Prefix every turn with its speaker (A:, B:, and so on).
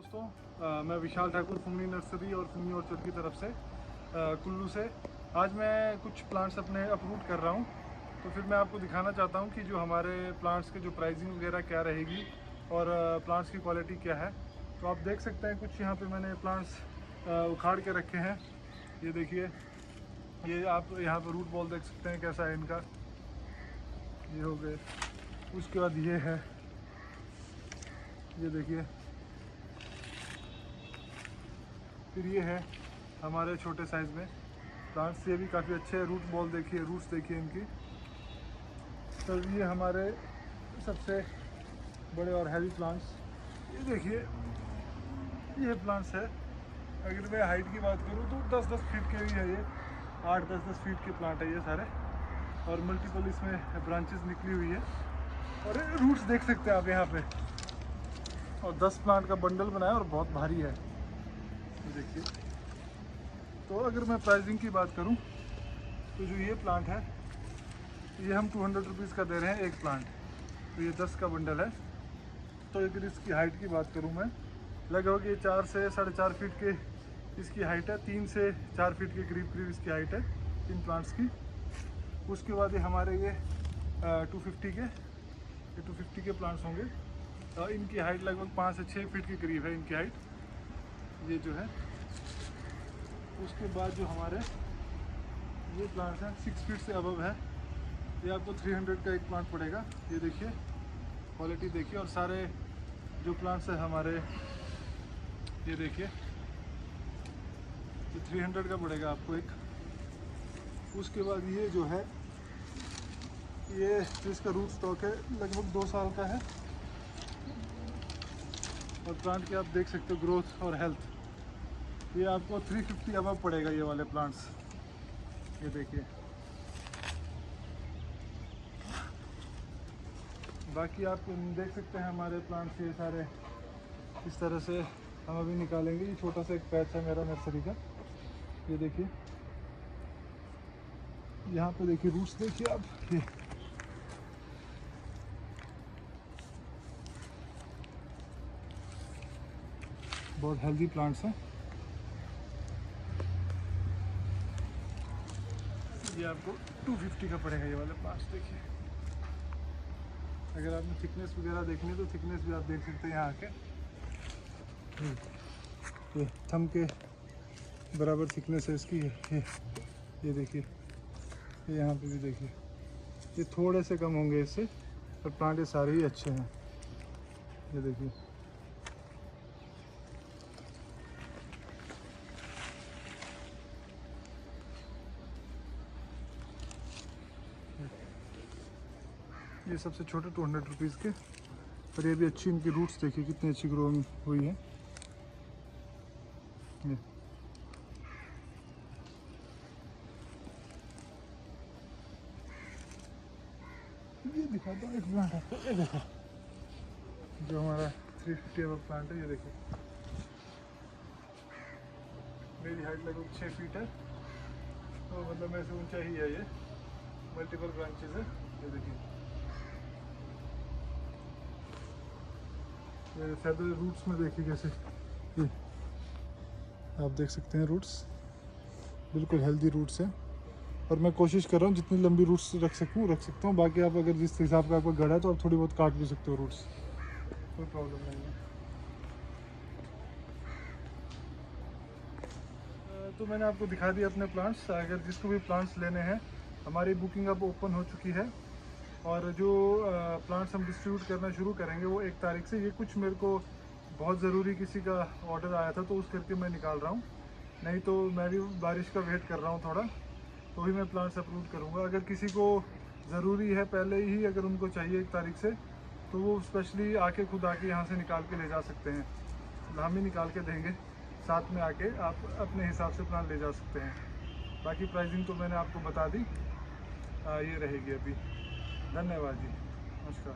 A: दोस्तों, मैं विशाल ठाकुर फुमनी नर्सरी और फुमनी ऑर्चर्ड की तरफ से कुल्लू से। आज मैं कुछ प्लांट्स अपने अपरूट कर रहा हूँ, तो फिर मैं आपको दिखाना चाहता हूँ कि जो हमारे प्लांट्स के जो प्राइसिंग वगैरह क्या रहेगी और प्लांट्स की क्वालिटी क्या है। तो आप देख सकते हैं कुछ यहाँ पे मैंने प्लांट्स उखाड़ के रखे हैं। ये देखिए, ये आप यहाँ पर रूट बॉल देख सकते हैं कैसा है इनका। ये हो गए, उसके बाद ये है, ये देखिए, फिर ये है हमारे छोटे साइज़ में प्लांट्स। ये भी काफ़ी अच्छे हैं। रूट बॉल देखिए, रूट्स देखिए इनकी। तो ये हमारे सबसे बड़े और हैवी प्लांट्स, ये देखिए, ये प्लांट्स है। अगर मैं हाइट की बात करूँ तो 10-10 फीट के ही है ये, 8-10 फीट के प्लांट है ये सारे, और मल्टीपल इसमें ब्रांचेस निकली हुई है। और रूट्स देख सकते हैं आप यहाँ पे, और 10 प्लांट का बंडल बनाया और बहुत भारी है, देखिए। तो अगर मैं प्राइसिंग की बात करूं तो जो ये प्लांट है ये हम 200 रुपीज़ का दे रहे हैं एक प्लांट। तो ये 10 का बंडल है। तो अगर इसकी हाइट की बात करूं मैं, लगभग ये 4 से 4.5 फीट के इसकी हाइट है, 3 से 4 फीट के करीब इसकी हाइट है इन प्लांट्स की। उसके बाद ये हमारे ये 250 के प्लांट्स होंगे। इनकी हाइट लगभग 5 से 6 फीट के करीब है इनकी हाइट, ये जो है। उसके बाद जो हमारे ये प्लांट्स हैं 6 फीट से अबव है, ये आपको 300 का एक प्लांट पड़ेगा। ये देखिए, क्वालिटी देखिए। और सारे जो प्लांट्स हैं हमारे, ये देखिए, ये 300 का पड़ेगा आपको एक। उसके बाद ये जो है, ये इसका रूट स्टॉक है, लगभग 2 साल का है। और प्लांट की आप देख सकते हो ग्रोथ और हेल्थ। ये आपको 350 अबव पड़ेगा ये वाले प्लांट्स, ये देखिए। बाकी आप देख सकते हैं हमारे प्लांट्स ये सारे इस तरह से हम अभी निकालेंगे। ये छोटा सा एक पैच है मेरा नर्सरी का, ये देखिए। यहाँ पे देखिए रूट्स देखिए आप, ये बहुत हेल्दी प्लांट्स हैं। ये आपको 250 का पड़ेगा ये वाले प्लांट्स, देखिए। अगर आपने थिकनेस वगैरह देखनी है तो थिकनेस भी आप देख सकते हैं यहाँ आके। ये थंब के बराबर थिकनेस है इसकी। ये देखिए, ये यहाँ पे भी देखिए, ये थोड़े से कम होंगे इससे, पर प्लांट ये सारे ही अच्छे हैं, ये देखिए। ये सबसे छोटे 200 रुपीज़ के, पर ये भी अच्छी, इनकी रूट्स देखिए कितनी अच्छी ग्रोइंग हुई है। ये दिखाता हूँ एक प्लांट आपको, ये देखो, जो हमारा 350 अबव प्लांट है, ये देखिए। मेरी हाइट लगभग 6 फीट है, तो मतलब मेरे से ऊंचा ही है ये। मल्टीपल ब्रांचेस है, ये देखिए। ये फेदर रूट्स में देखिए कैसे, ये आप देख सकते हैं रूट्स, बिल्कुल हेल्दी रूट्स हैं। और मैं कोशिश कर रहा हूँ जितनी लंबी रूट्स रख सकता हूँ। बाकी आप अगर जिस हिसाब का आपका गढ़ है तो आप थोड़ी बहुत काट भी सकते हो रूट्स, कोई प्रॉब्लम नहीं है। तो मैंने आपको दिखा दिया अपने प्लांट्स। अगर जिसको भी प्लांट्स लेने हैं, हमारी बुकिंग अब ओपन हो चुकी है, और जो प्लांट्स हम डिस्ट्रीब्यूट करना शुरू करेंगे वो 1 तारीख से। ये कुछ मेरे को बहुत ज़रूरी किसी का ऑर्डर आया था, तो उस करके मैं निकाल रहा हूँ, नहीं तो मैं भी बारिश का वेट कर रहा हूँ थोड़ा, तो ही मैं प्लांट्स अपलोड करूँगा। अगर किसी को ज़रूरी है पहले ही, अगर उनको चाहिए 1 तारीख से, तो वो स्पेशली आके खुद आके यहाँ से निकाल के ले जा सकते हैं। हम ही निकाल के देंगे, साथ में आके आप अपने हिसाब से प्लांट ले जा सकते हैं। बाकी प्राइसिंग तो मैंने आपको बता दी, ये रहेगी अभी। धन्यवाद जी, नमस्कार।